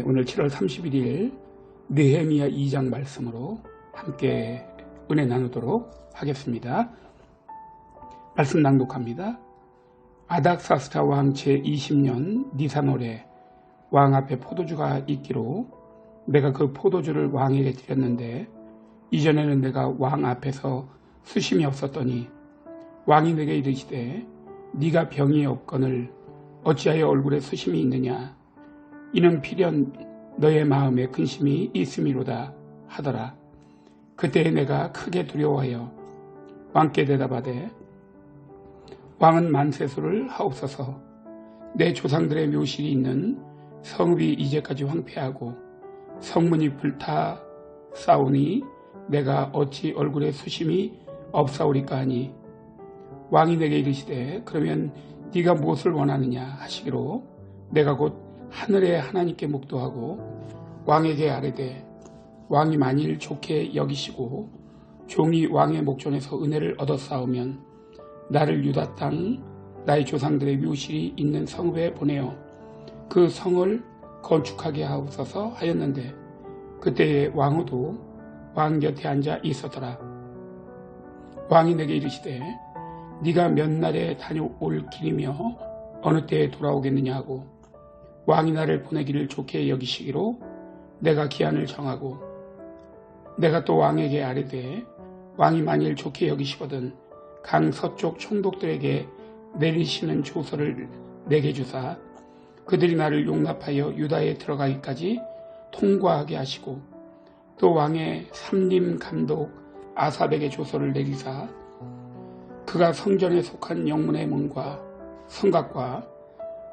오늘 7월 31일 느헤미야 2장 말씀으로 함께 은혜 나누도록 하겠습니다. 말씀 낭독합니다. 아닥사스다 왕 제20년 니산월에 왕 앞에 포도주가 있기로 내가 그 포도주를 왕에게 드렸는데 이전에는 내가 왕 앞에서 수심이 없었더니 왕이 내게 이르시되 네가 병이 없거늘 어찌하여 얼굴에 수심이 있느냐 이는 필연 너의 마음에 근심이 있음이로다 하더라. 그때 내가 크게 두려워하여 왕께 대답하되 왕은 만세수를 하옵소서. 내 조상들의 묘실이 있는 성읍이 이제까지 황폐하고 성문이 불타 싸우니 내가 어찌 얼굴에 수심이 없사오리까 하니 왕이 내게 이르시되 그러면 네가 무엇을 원하느냐 하시기로 내가 곧 하늘의 하나님께 묵도하고 왕에게 아뢰되 왕이 만일 좋게 여기시고 종이 왕의 목전에서 은혜를 얻었사오면 나를 유다 땅 나의 조상들의 묘실이 있는 성읍에 보내어 그 성을 건축하게 하옵소서 하였는데 그때에 왕후도 왕 곁에 앉아 있었더라. 왕이 내게 이르시되 네가 몇 날에 다녀올 길이며 어느 때에 돌아오겠느냐 하고 왕이 나를 보내기를 좋게 여기시기로 내가 기한을 정하고 내가 또 왕에게 아뢰되 왕이 만일 좋게 여기시거든 강 서쪽 총독들에게 내리시는 조서를 내게 주사 그들이 나를 용납하여 유다에 들어가기까지 통과하게 하시고 또 왕의 삼림 감독 아삽에게 조서를 내리사 그가 성전에 속한 영문의 문과 성곽과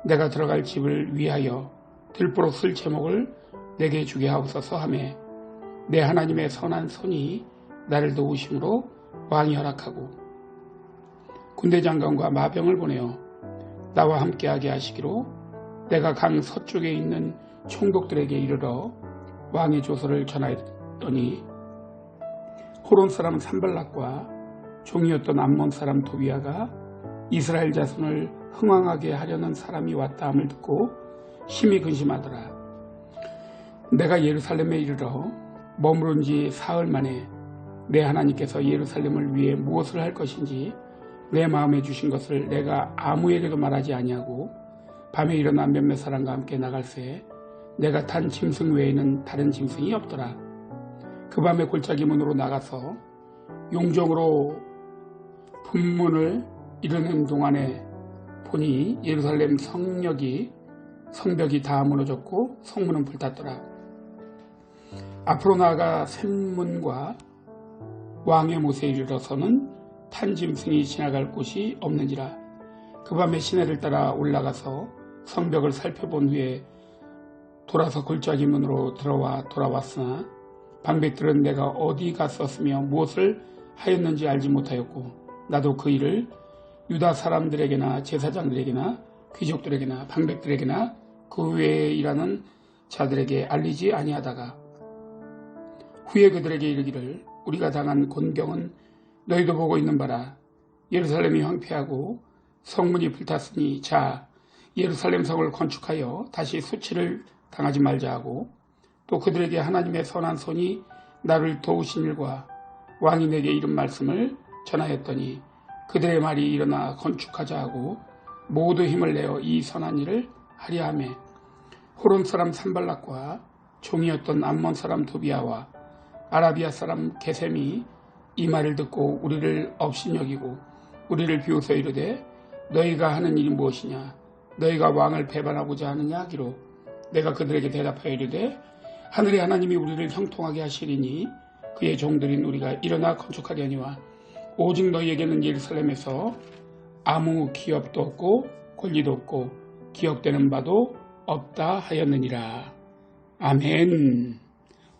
내가 들어갈 집을 위하여 들보로 쓸 제목을 내게 주게 하옵소서 하매 내 하나님의 선한 손이 나를 도우심으로 왕이 허락하고 군대 장관과 마병을 보내어 나와 함께하게 하시기로 내가 강 서쪽에 있는 총독들에게 이르러 왕의 조서를 전하였더니 호론 사람 산발락과 종이었던 암몬 사람 도비아가 이스라엘 자손을 흥왕하게 하려는 사람이 왔다 함을 듣고 심히 근심하더라. 내가 예루살렘에 이르러 머무른 지 사흘 만에 내 하나님께서 예루살렘을 위해 무엇을 할 것인지 내 마음에 주신 것을 내가 아무에게도 말하지 아니하고 밤에 일어나 몇몇 사람과 함께 나갈새 내가 탄 짐승 외에는 다른 짐승이 없더라. 그 밤에 골짜기 문으로 나가서 용정으로 분문을 이르는 동안에 보니 예루살렘 성벽이 다 무너졌고 성문은 불탔더라. 앞으로 나아가 샘문과 왕의 못에 이르러서는 탄 짐승이 지나갈 곳이 없는지라. 그 밤에 시내를 따라 올라가서 성벽을 살펴본 후에 돌아서 골짜기 문으로 돌아왔으나 방백들은 내가 어디 갔었으며 무엇을 하였는지 알지 못하였고 나도 그 일을 유다 사람들에게나 제사장들에게나 귀족들에게나 방백들에게나 그 외에 일하는 자들에게 알리지 아니하다가 후에 그들에게 이르기를 우리가 당한 곤경은 너희도 보고 있는 바라. 예루살렘이 황폐하고 성문이 불탔으니 자 예루살렘 성을 건축하여 다시 수치를 당하지 말자 하고 또 그들에게 하나님의 선한 손이 나를 도우신 일과 왕이 내게 이른 말씀을 전하였더니 그들의 말이 일어나 건축하자 하고 모두 힘을 내어 이 선한 일을 하려 하매 호론 사람 산발락과 종이었던 암몬 사람 도비아와 아라비아 사람 게셈이 이 말을 듣고 우리를 업신여기고 우리를 비웃어 이르되 너희가 하는 일이 무엇이냐 너희가 왕을 배반하고자 하느냐 하기로 내가 그들에게 대답하여 이르되 하늘의 하나님이 우리를 형통하게 하시리니 그의 종들인 우리가 일어나 건축하게 하니와 오직 너희에게는 예루살렘에서 아무 기업도 없고 권리도 없고 기억되는 바도 없다 하였느니라. 아멘.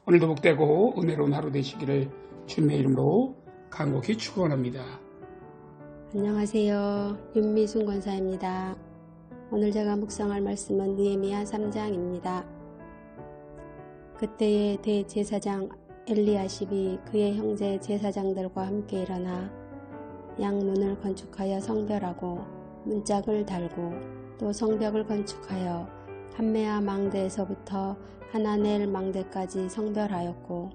오늘도 복되고 은혜로운 하루 되시기를 주님의 이름으로 간곡히 축원합니다. 안녕하세요. 윤미순 권사입니다. 오늘 제가 묵상할 말씀은 느헤미야 3장입니다. 그때에 대제사장 엘리야십이 그의 형제 제사장들과 함께 일어나 양문을 건축하여 성별하고 문짝을 달고 또 성벽을 건축하여 함메아 망대에서부터 하나넬 망대까지 성별하였고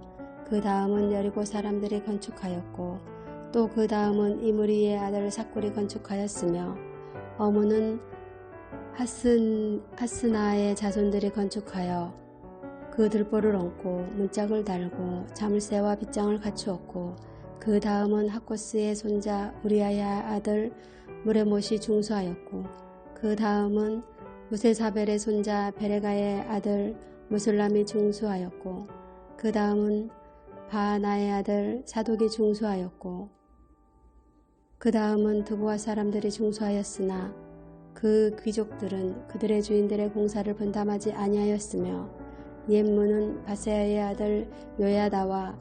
그 다음은 여리고 사람들이 건축하였고 또 그 다음은 이므리의 아들 삭굴이 건축하였으며 어문은 하스나의 자손들이 건축하여 그 들보를 얹고 문짝을 달고 자물쇠와 빗장을 갖추었고 그 다음은 하코스의 손자 우리아야 아들 무레못이 중수하였고 그 다음은 무세사벨의 손자 베레가의 아들 무슬람이 중수하였고 그 다음은 바하나의 아들 사독이 중수하였고 그 다음은 드보아 사람들이 중수하였으나 그 귀족들은 그들의 주인들의 공사를 분담하지 아니하였으며 옛문은 바세아의 아들 요야다와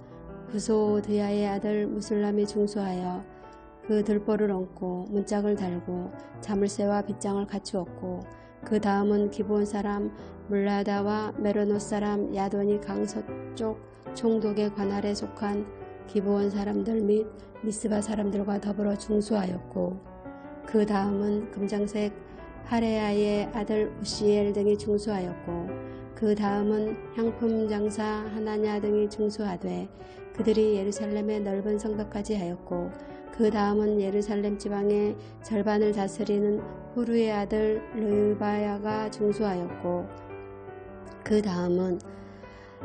부소드야의 아들 무슬람이 중수하여 그 들보를 얹고 문짝을 달고 자물쇠와 빗장을 갖추었고 그 다음은 기브온 사람 물라다와 메로노 사람 야돈이 강서쪽 총독의 관할에 속한 기브온 사람들 및 미스바 사람들과 더불어 중수하였고 그 다음은 금장색 하레아의 아들 우시엘 등이 중수하였고 그 다음은 향품 장사 하나냐 등이 중수하되 그들이 예루살렘의 넓은 성벽까지 하였고 그 다음은 예루살렘 지방의 절반을 다스리는 후루의 아들 르바야가 중수하였고 그 다음은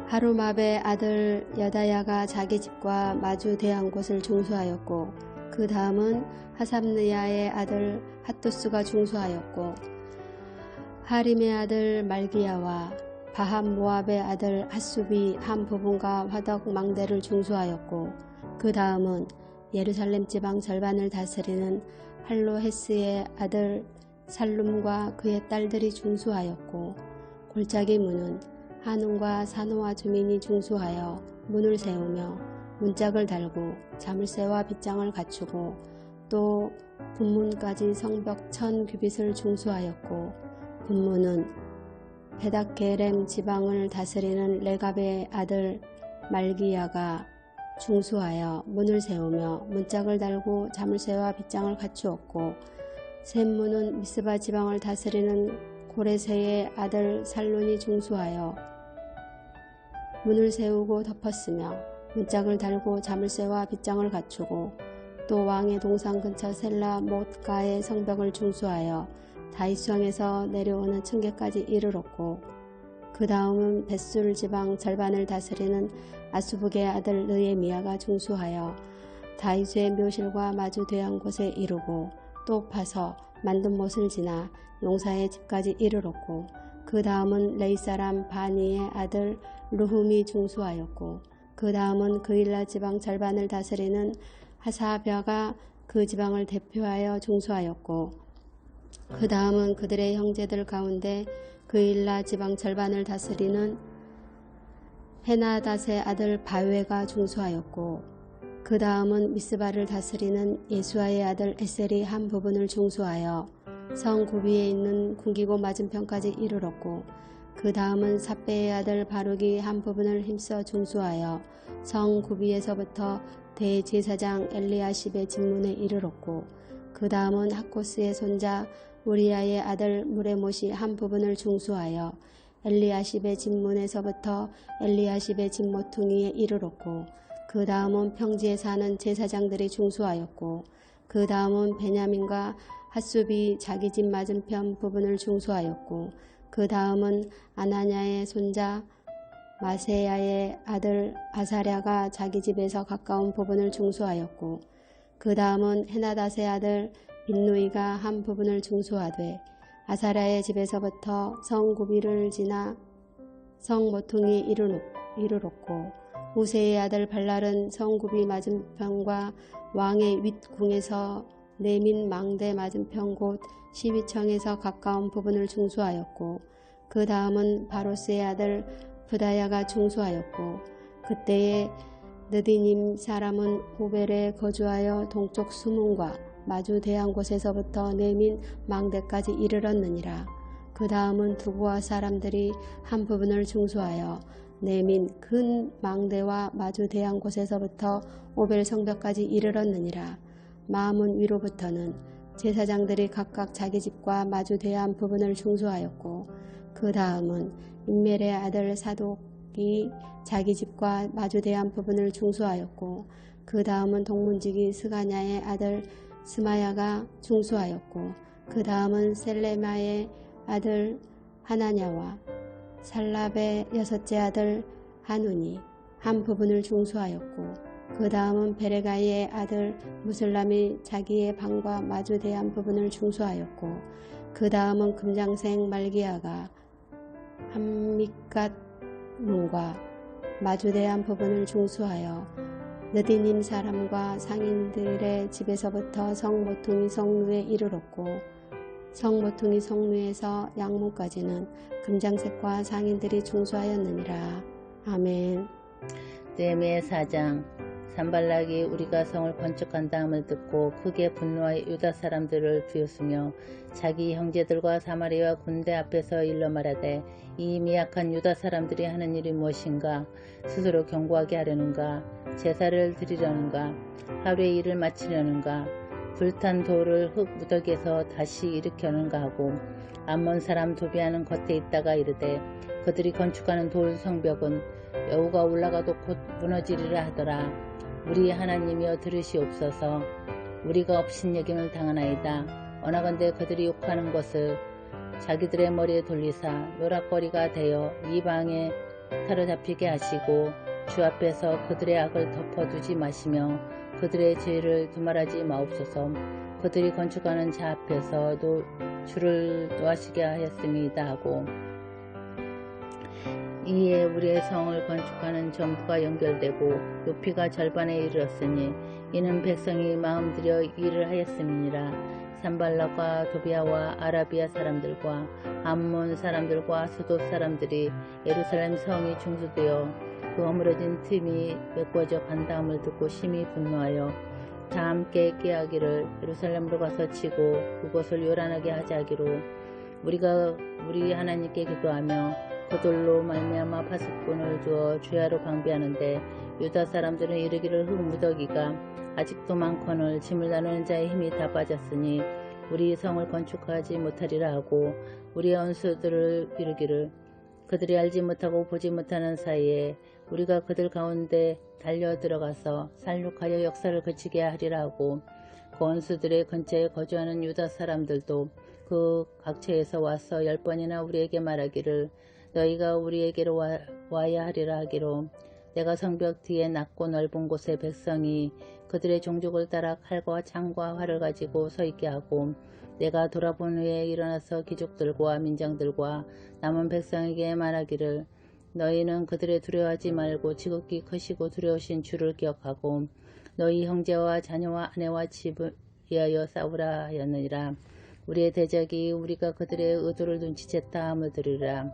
하루마베의 아들 여다야가 자기 집과 마주 대한 곳을 중수하였고 그 다음은 하삼느야의 아들 핫두스가 중수하였고 하림의 아들 말기야와 바함 모압의 아들 핫숲이 한 부분과 화덕 망대를 중수하였고 그 다음은 예루살렘 지방 절반을 다스리는 할로헤스의 아들 살룸과 그의 딸들이 중수하였고 골짜기 문은 하눈과 사노아 주민이 중수하여 문을 세우며 문짝을 달고 자물쇠와 빗장을 갖추고 또 분문까지 성벽 1000규빗을 중수하였고 분문은 베닥게렘 지방을 다스리는 레갑의 아들 말기야가 중수하여 문을 세우며 문짝을 달고 자물쇠와 빗장을 갖추었고 샘문은 미스바 지방을 다스리는 고레세의 아들 살론이 중수하여 문을 세우고 덮었으며 문짝을 달고 자물쇠와 빗장을 갖추고 또 왕의 동상 근처 셀라 못가의 성벽을 중수하여 다윗성에서 내려오는 층계까지 이르렀고 그 다음은 벳술 지방 절반을 다스리는 아수북의 아들 느헤미야가 중수하여 다윗의 묘실과 마주 대한 곳에 이르고 또 파서 만든 못을 지나 용사의 집까지 이르렀고 그 다음은 레이 사람 바니의 아들 루훔이 중수하였고 그 다음은 그일라 지방 절반을 다스리는 하사벼가 그 지방을 대표하여 중수하였고 그 다음은 그들의 형제들 가운데 그일라 지방 절반을 다스리는 헤나닷의 아들 바웨가 중수하였고 그 다음은 미스바를 다스리는 예수아의 아들 에셀이 한 부분을 중수하여 성 구비에 있는 궁기고 맞은편까지 이르렀고 그 다음은 삽베의 아들 바룩이 한 부분을 힘써 중수하여 성 구비에서부터 대제사장 엘리야십의 집문에 이르렀고 그 다음은 하코스의 손자 우리아의 아들 무레못이 한 부분을 중수하여 엘리야십의 집문에서부터 엘리야십의 집 모퉁이에 이르렀고 그 다음은 평지에 사는 제사장들이 중수하였고 그 다음은 베냐민과 핫숲이 자기 집 맞은편 부분을 중수하였고 그 다음은 아나냐의 손자 마세야의 아들 아사랴가 자기 집에서 가까운 부분을 중수하였고 그 다음은 헤나닷의 아들 빈누이가 한 부분을 중수하되 아사랴의 집에서부터 성 구비를 지나 성 모퉁이에 이르렀고 우세의 아들 발랄은 성 구비 맞은편과 왕의 윗궁에서 내민 망대 맞은편 곧 시위청에서 가까운 부분을 중수하였고 그 다음은 바로스의 아들 부다야가 중수하였고 그때에 느디님 사람은 호벨에 거주하여 동쪽 수문과 마주 대한 곳에서부터 내민 망대까지 이르렀느니라. 그 다음은 두고아 사람들이 한 부분을 중수하여 내민 큰 망대와 마주 대한 곳에서부터 오벨 성벽까지 이르렀느니라. 마문 위로부터는 제사장들이 각각 자기 집과 마주 대한 부분을 중수하였고 그 다음은 임멜의 아들 사독이 자기 집과 마주 대한 부분을 중수하였고 그 다음은 동문지기 스가냐의 아들 스마야가 중수하였고 그 다음은 셀레마의 아들 하나냐와 살랍의 여섯째 아들 하눈이 한 부분을 중수하였고 그 다음은 베레가이의 아들 무슬람이 자기의 방과 마주 대한 부분을 중수하였고 그 다음은 금장생 말기야가 함미갓 문과 마주 대한 부분을 중수하여 느디님 사람과 상인들의 집에서부터 성모퉁이 성루에 이르렀고 성모퉁이 성루에서 양문까지는 금장색과 상인들이 중수하였느니라. 아멘. 느헤미야 4장. 산발락이 우리가 성을 건축한 다음을 듣고 크게 분노하여 유다 사람들을 비웃으며 자기 형제들과 사마리아 군대 앞에서 일러 말하되 이 미약한 유다 사람들이 하는 일이 무엇인가? 스스로 경고하게 하려는가? 제사를 드리려는가? 하루의 일을 마치려는가? 불탄 돌을 흙 무더기에서 다시 일으켜는가 하고 암몬 사람 도비아는 겉에 있다가 이르되 그들이 건축하는 돌 성벽은 여호가 올라가도 곧 무너지리라 하더라. 우리 하나님이여 들으시옵소서. 우리가 업신여김을 당하나이다. 원하건대 그들이 욕하는 것을 자기들의 머리에 돌리사 노락거리가 되어 이방에 사로잡히게 하시고 주 앞에서 그들의 악을 덮어두지 마시며 그들의 죄를 두말하지 마옵소서. 그들이 건축하는 자 앞에서 주를 노하시게 하였습니다 하고 이에 우리의 성을 건축하는 전부가 연결되고 높이가 절반에 이르렀으니 이는 백성이 마음들여 일을 하였음이니라. 산발락과 도비아와 아라비아 사람들과 암몬 사람들과 수도 사람들이 예루살렘 성이 중수되어 그 허물어진 틈이 메꿔져 간다함을 듣고 심히 분노하여 다 함께 깨하기를 예루살렘으로 가서 치고 그곳을 요란하게 하자기로 우리가 우리 하나님께 기도하며 그들로 말미암아 파수꾼을 두어 주야로 방비하는데 유다 사람들은 이르기를 흙무더기가 아직도 많거늘 짐을 나누는 자의 힘이 다 빠졌으니 우리 성을 건축하지 못하리라 하고 우리의 원수들을 이르기를 그들이 알지 못하고 보지 못하는 사이에 우리가 그들 가운데 달려 들어가서 살육하여 역사를 그치게 하리라 하고 그 원수들의 근처에 거주하는 유다 사람들도 그 각처에서 와서 10번이나 우리에게 말하기를 너희가 우리에게로 와야 하리라 하기로 내가 성벽 뒤에 낮고 넓은 곳에 백성이 그들의 종족을 따라 칼과 창과 활을 가지고 서 있게 하고 내가 돌아본 후에 일어나서 귀족들과 민장들과 남은 백성에게 말하기를 너희는 그들의 두려워하지 말고 지극히 크시고 두려우신 주를 기억하고 너희 형제와 자녀와 아내와 집을 위하여 싸우라 하였느니라. 우리의 대적이 우리가 그들의 의도를 눈치챘다 함을 들으라.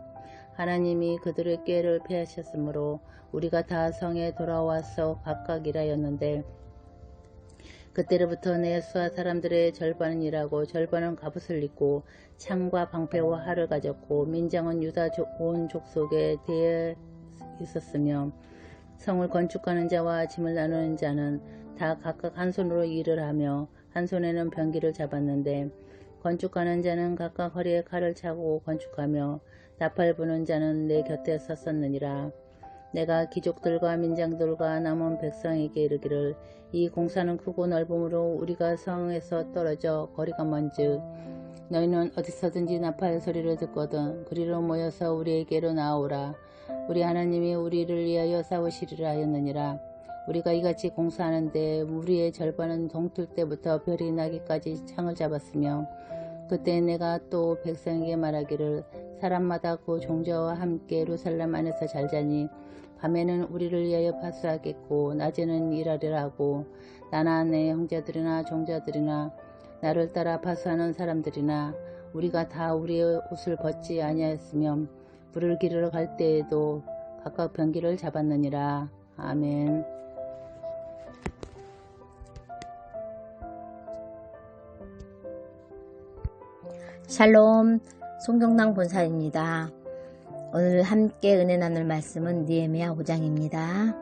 하나님이 그들의 꾀를 패하셨으므로 우리가 다 성에 돌아와서 각각 일하였는데 그때로부터 내 수하 사람들의 절반은 일하고 절반은 갑옷을 입고 창과 방패와 활을 가졌고 민장은 유다 온 족속에 대해 있었으며 성을 건축하는 자와 짐을 나누는 자는 다 각각 한 손으로 일을 하며 한 손에는 병기를 잡았는데 건축하는 자는 각각 허리에 칼을 차고 건축하며 나팔 부는 자는 내 곁에 섰었느니라. 내가 귀족들과 민장들과 남은 백성에게 이르기를 이 공사는 크고 넓음으로 우리가 성에서 떨어져 거리가 먼즉 너희는 어디서든지 나팔 소리를 듣거든 그리로 모여서 우리에게로 나오라. 우리 하나님이 우리를 위하여 싸우시리라 하였느니라. 우리가 이같이 공사하는데 우리의 절반은 동틀 때부터 별이 나기까지 창을 잡았으며 그때 내가 또 백성에게 말하기를 사람마다 그 종자와 함께 예루살렘 안에서 잘 자니 밤에는 우리를 위하여 파수하겠고 낮에는 일하리라 하고 나나 내 형제들이나 종자들이나 나를 따라 파수하는 사람들이나 우리가 다 우리의 옷을 벗지 아니하였으며 불을 기르러 갈 때에도 각각 병기를 잡았느니라. 아멘. 샬롬, 송경당 본사입니다. 오늘 함께 은혜 나눌 말씀은 느헤미야 5장입니다.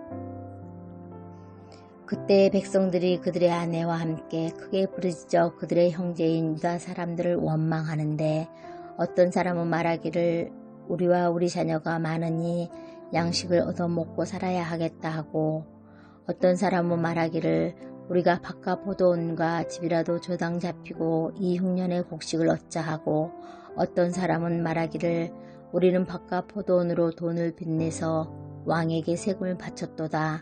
그때 백성들이 그들의 아내와 함께 크게 부르짖어 그들의 형제인 유다 사람들을 원망하는데 어떤 사람은 말하기를 우리와 우리 자녀가 많으니 양식을 얻어먹고 살아야 하겠다 하고, 어떤 사람은 말하기를 우리가 밭과 포도원과 집이라도 조당 잡히고 이 흉년의 곡식을 얻자 하고, 어떤 사람은 말하기를 우리는 밭과 포도원으로 돈을 빚내서 왕에게 세금을 바쳤도다.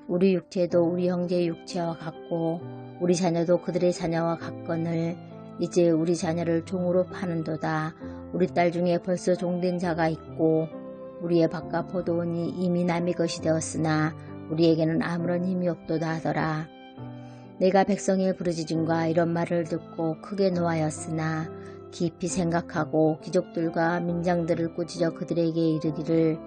우리 육체도 우리 형제의 육체와 같고 우리 자녀도 그들의 자녀와 같거늘 이제 우리 자녀를 종으로 파는도다. 우리 딸 중에 벌써 종된 자가 있고 우리의 밭과 포도원이 이미 남의 것이 되었으나 우리에게는 아무런 힘이 없도다 하더라. 내가 백성의 부르짖음과 이런 말을 듣고 크게 노하였으나 깊이 생각하고 귀족들과 민장들을 꾸짖어 그들에게 이르기를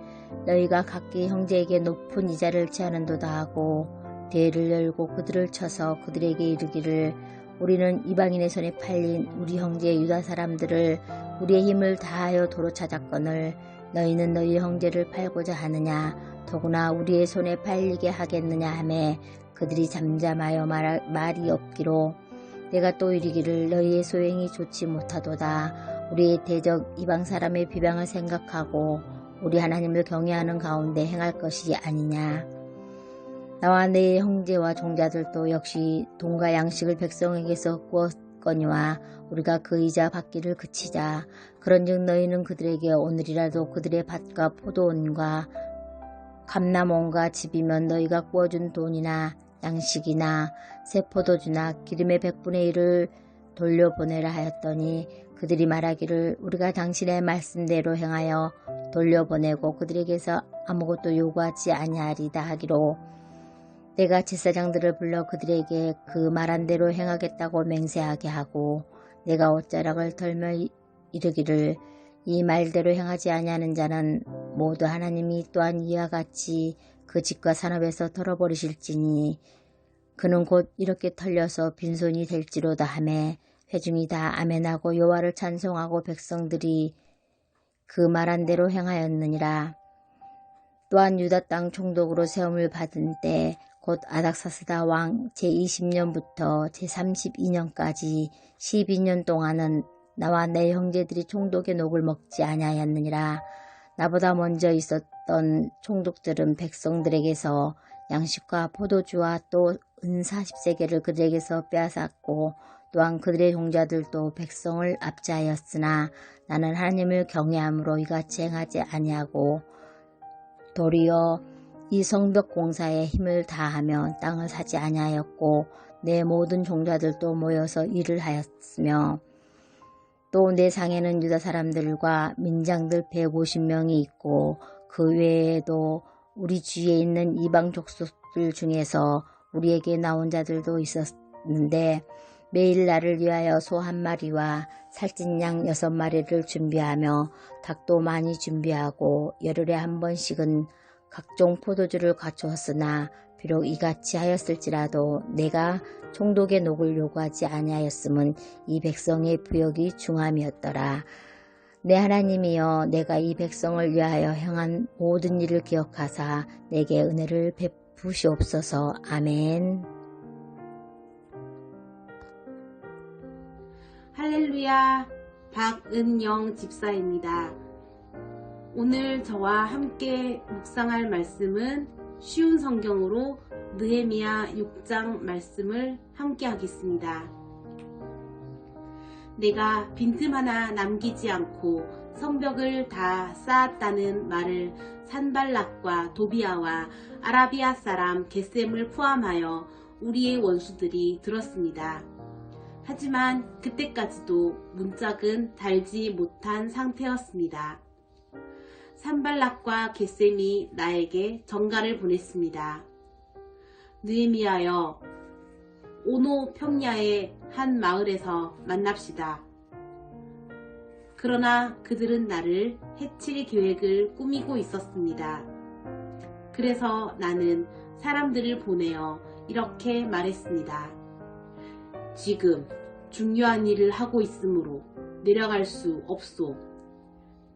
너희가 각기 형제에게 높은 이자를 취하는도다 하고 대를 열고 그들을 쳐서 그들에게 이르기를 우리는 이방인의 손에 팔린 우리 형제 유다 사람들을 우리의 힘을 다하여 도로 찾았거늘 너희는 너희 형제를 팔고자 하느냐 더구나 우리의 손에 팔리게 하겠느냐 하매 그들이 잠잠하여 말이 없기로 내가 또 이르기를 너희의 소행이 좋지 못하도다. 우리의 대적 이방 사람의 비방을 생각하고 우리 하나님을 경외하는 가운데 행할 것이 아니냐. 나와 내 형제와 종자들도 역시 돈과 양식을 백성에게서 구웠거니와 우리가 그 이자 받기를 그치자. 그런즉 너희는 그들에게 오늘이라도 그들의 밭과 포도원과 감람원과 집이면 너희가 구워준 돈이나 양식이나 새 포도주나 기름의 100분의 1을 돌려보내라 하였더니 그들이 말하기를 우리가 당신의 말씀대로 행하여 돌려보내고 그들에게서 아무것도 요구하지 아니하리다 하기로 내가 제사장들을 불러 그들에게 그 말한 대로 행하겠다고 맹세하게 하고 내가 옷자락을 털며 이르기를 이 말대로 행하지 아니하는 자는 모두 하나님이 또한 이와 같이 그 집과 산업에서 털어버리실지니 그는 곧 이렇게 털려서 빈손이 될지로다 하매 회중이 다 아멘하고 여호와를 찬송하고 백성들이 그 말한 대로 행하였느니라. 또한 유다 땅 총독으로 세움을 받은 때 곧 아닥사스다 왕 제20년부터 제32년까지 12년 동안은 나와 내 형제들이 총독의 녹을 먹지 아니하였느니라. 나보다 먼저 있었던 총독들은 백성들에게서 양식과 포도주와 또 은 40세겔을 그들에게서 빼앗았고 또한 그들의 종자들도 백성을 압제하였으나 나는 하나님을 경외함으로 이같이 행하지 아니하고 도리어 이 성벽 공사에 힘을 다하며 땅을 사지 아니하였고 내 모든 종자들도 모여서 일을 하였으며 또 내 상에는 유다 사람들과 민장들 150명이 있고 그 외에도 우리 주위에 있는 이방 족속들 중에서 우리에게 나온 자들도 있었는데 매일 나를 위하여 소 1마리와 살찐 양 6마리를 준비하며 닭도 많이 준비하고 열흘에 한 번씩은 각종 포도주를 갖추었으나 비록 이같이 하였을지라도 내가 총독의 녹을 요구하지 아니하였음은 이 백성의 부역이 중함이었더라. 내 하나님이여 내가 이 백성을 위하여 행한 모든 일을 기억하사 내게 은혜를 베푸시옵소서. 아멘. 할렐루야, 박은영 집사입니다. 오늘 저와 함께 묵상할 말씀은 쉬운 성경으로 느헤미야 6장 말씀을 함께 하겠습니다. 내가 빈틈 하나 남기지 않고 성벽을 다 쌓았다는 말을 산발락과 도비아와 아라비아 사람 겟셈을 포함하여 우리의 원수들이 들었습니다. 하지만 그때까지도 문짝은 달지 못한 상태였습니다. 산발락과 겟셈이 나에게 전가를 보냈습니다. 느헤미야여, 오노 평야의 한 마을에서 만납시다. 그러나 그들은 나를 해칠 계획을 꾸미고 있었습니다. 그래서 나는 사람들을 보내어 이렇게 말했습니다. 지금 중요한 일을 하고 있으므로 내려갈 수 없소.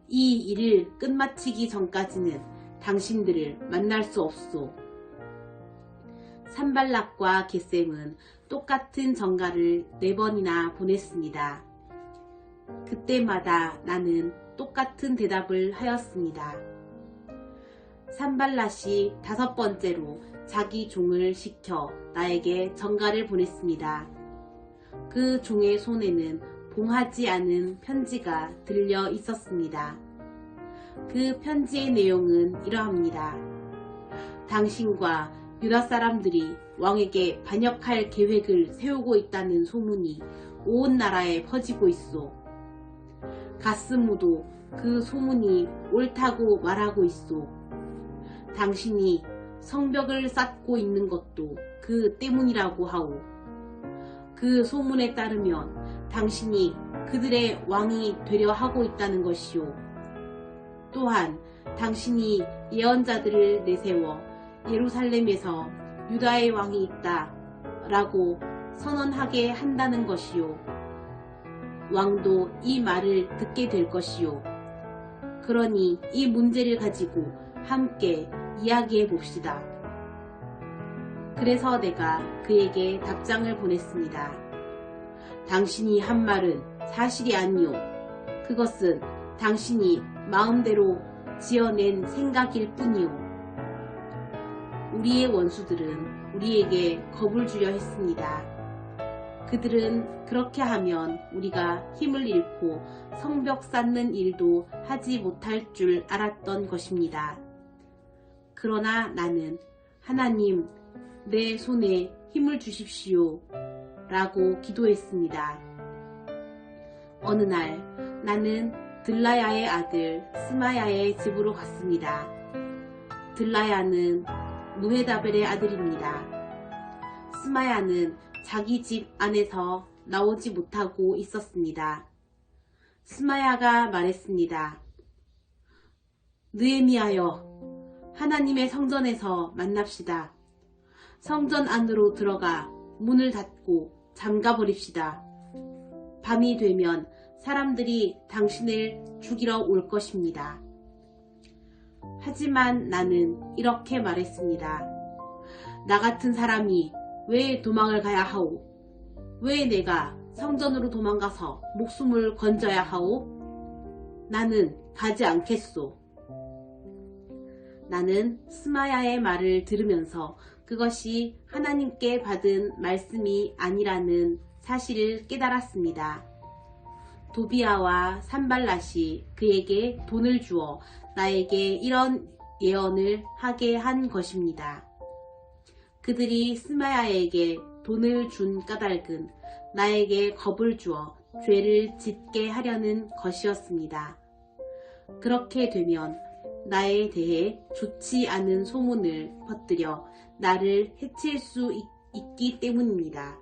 이 일을 끝마치기 전까지는 당신들을 만날 수 없소. 산발락과 겟셈은 똑같은 전가를 4번이나 보냈습니다. 그때마다 나는 똑같은 대답을 하였습니다. 산발랏이 5번째로 자기 종을 시켜 나에게 전가를 보냈습니다. 그 종의 손에는 봉하지 않은 편지가 들려 있었습니다. 그 편지의 내용은 이러합니다. 당신과 유다 사람들이 왕에게 반역할 계획을 세우고 있다는 소문이 온 나라에 퍼지고 있소. 가스무도 그 소문이 옳다고 말하고 있소. 당신이 성벽을 쌓고 있는 것도 그 때문이라고 하오. 그 소문에 따르면 당신이 그들의 왕이 되려 하고 있다는 것이오. 또한 당신이 예언자들을 내세워 예루살렘에서 유다의 왕이 있다 라고 선언하게 한다는 것이요. 왕도 이 말을 듣게 될 것이요. 그러니 이 문제를 가지고 함께 이야기해 봅시다. 그래서 내가 그에게 답장을 보냈습니다. 당신이 한 말은 사실이 아니오. 그것은 당신이 마음대로 지어낸 생각일 뿐이오. 우리의 원수들은 우리에게 겁을 주려 했습니다. 그들은 그렇게 하면 우리가 힘을 잃고 성벽 쌓는 일도 하지 못할 줄 알았던 것입니다. 그러나 나는 하나님, 내 손에 힘을 주십시오 라고 기도했습니다. 어느 날 나는 들라야의 아들 스마야의 집으로 갔습니다. 들라야는 무헤다벨의 아들입니다. 스마야는 자기 집 안에서 나오지 못하고 있었습니다. 스마야가 말했습니다. 느헤미야여, 하나님의 성전에서 만납시다. 성전 안으로 들어가 문을 닫고 잠가버립시다. 밤이 되면 사람들이 당신을 죽이러 올 것입니다. 하지만 나는 이렇게 말했습니다. 나 같은 사람이 왜 도망을 가야 하오? 왜 내가 성전으로 도망가서 목숨을 건져야 하오? 나는 가지 않겠소. 나는 스마야의 말을 들으면서 그것이 하나님께 받은 말씀이 아니라는 사실을 깨달았습니다. 도비아와 산발랏이 그에게 돈을 주어 나에게 이런 예언을 하게 한 것입니다. 그들이 스마야에게 돈을 준 까닭은 나에게 겁을 주어 죄를 짓게 하려는 것이었습니다. 그렇게 되면 나에 대해 좋지 않은 소문을 퍼뜨려 나를 해칠 수 있기 때문입니다.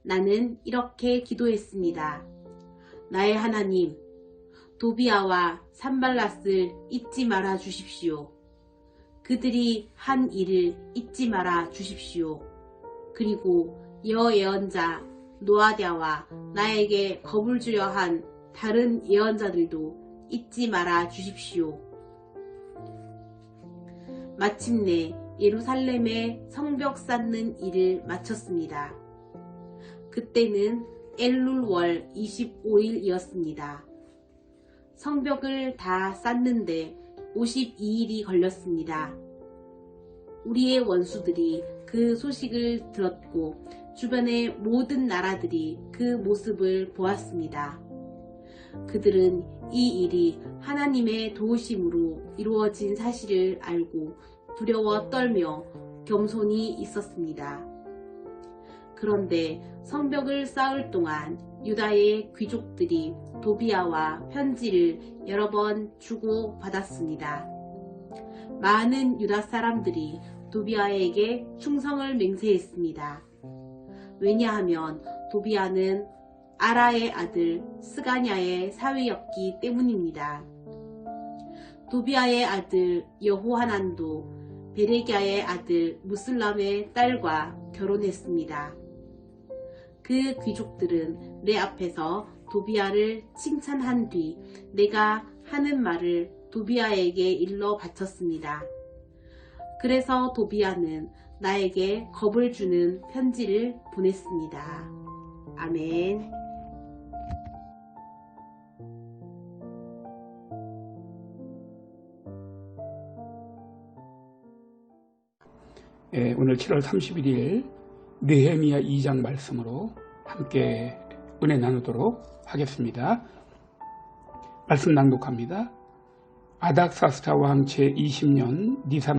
나는 이렇게 기도했습니다. 나의 하나님, 도비아와 산발랏을 잊지 말아 주십시오. 그들이 한 일을 잊지 말아 주십시오. 그리고 여예언자 노아랴와 나에게 겁을 주려 한 다른 예언자들도 잊지 말아 주십시오. 마침내 예루살렘의 성벽 쌓는 일을 마쳤습니다. 그때는 엘룰월 25일이었습니다. 성벽을 다 쌓는데 52일이 걸렸습니다. 우리의 원수들이 그 소식을 들었고 주변의 모든 나라들이 그 모습을 보았습니다. 그들은 이 일이 하나님의 도우심으로 이루어진 사실을 알고 두려워 떨며 겸손히 있었습니다. 그런데 성벽을 쌓을 동안 유다의 귀족들이 도비아와 편지를 여러 번 주고 받았습니다. 많은 유다 사람들이 도비아에게 충성을 맹세했습니다. 왜냐하면 도비아는 아라의 아들 스가냐의 사위였기 때문입니다. 도비아의 아들 여호하난도 베레기야의 아들 무슬람의 딸과 결혼했습니다. 그 귀족들은 내 앞에서 도비아를 칭찬한 뒤 내가 하는 말을 도비아에게 일러 바쳤습니다. 그래서 도비아는 나에게 겁을 주는 편지를 보냈습니다. 아멘. 오늘 7월 31일 느헤미야 2장 말씀으로 함께 은혜 나누도록 하겠습니다. 말씀 낭독합니다. 아닥사스다 왕 제20년 니산